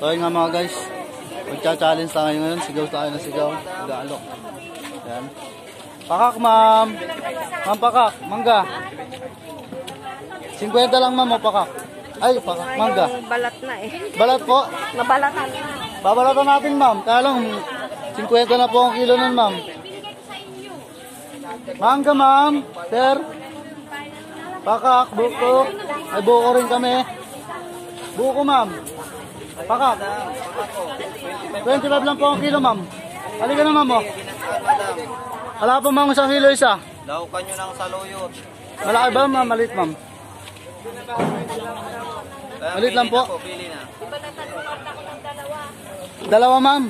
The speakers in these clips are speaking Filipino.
So yun nga mga guys, magcha-challenge tayo ngayon, sigaw tayo ng sigaw, mag-aalok. Yan. Pakak ma'am. Ma'am pakak, mangga. 50 lang ma'am o pakak. Ay, pakak, mangga. Balat na eh. Balat po. Nabalatan na. Babalatan natin ma'am. Kaya lang, 50 na po ang kilo nun ma'am. Mangga ma'am. Sir. Pakak, buko. Ay, buko rin kami. Buko ma'am. Pakak. 25 lang po ang kilo ma'am. Halika na ma'am o. Wala pa ma'am isang kilo isa. Laukan nyo ng saluyot. Malaki ba ma'am? Malit ma'am. Malit lang po. Pili na. Dalawa ma'am.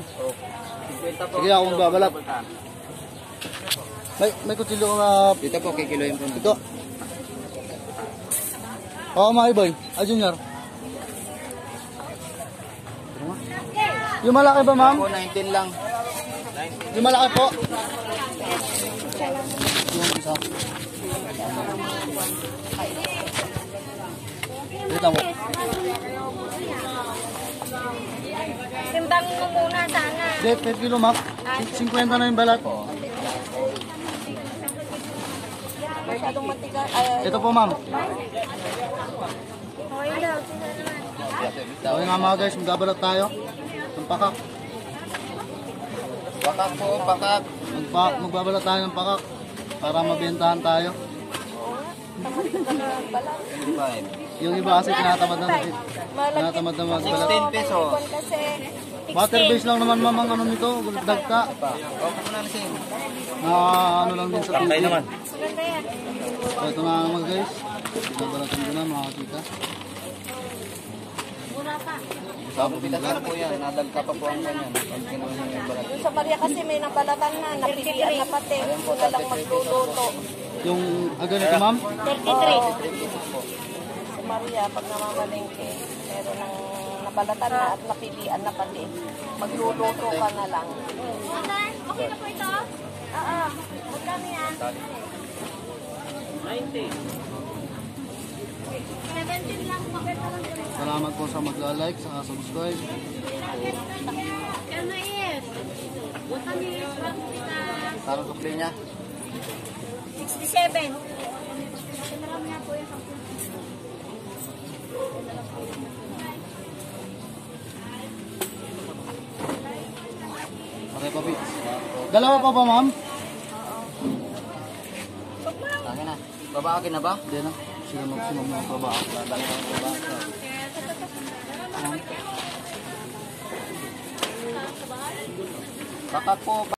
50 po. Sige ako magbabalat. May kutsilyo ko na. Dito po, kikiloyin po na. Ito. Oo mga iboy. Ay junior. Yung malaki ba ma'am? Ako, 19 lang. Yung malaki po. Yung isa. Dito mo. Timbangin mo muna sana. 10 kilo ma'am. 50 na yung balat. Masyadong matigas. Ito po ma'am. Okay daw. So nga mga guys, magbabalat tayo. Ng pakak. Pakak po, pakak. Magbabalat tayo ng pakak. Para mabentahan tayo. 5. Yung iba kasi tinatamad na magbalat. 16 pesos. Kasi Water base lang naman ma'am ang ano nito, dagta. Okay po na nasin. Ano lang din sa tubig. naman. So ito na mga guys. Binabalatan ko na mga kita. Sabi bilasan po yan. Nadagka pa po ang ganyan. Pag kinuha nyo yung balat. sa Maria kasi may nabalatan na. Napilian na pati. Wala lang magluluto. Yung ganito ma'am. 33. Sa Maria, pag namamalengke, meron ng nabalatan na at napilian na pati. Magluluto ka na lang. Okay na po ito? Oo. Magkano yan? 17 lang. Maganda lang po. Salamat po sa magla-like, sa subscribe. Ano is? Kami from kita. Tarong sukli niya. 67. Marami na po yung Okay pa Bits. Dalawa pa ba ma'am? Akin na. Babaakin na ba? Hindi na. Sino mga baba. Dadali na yung baba. Pakak po.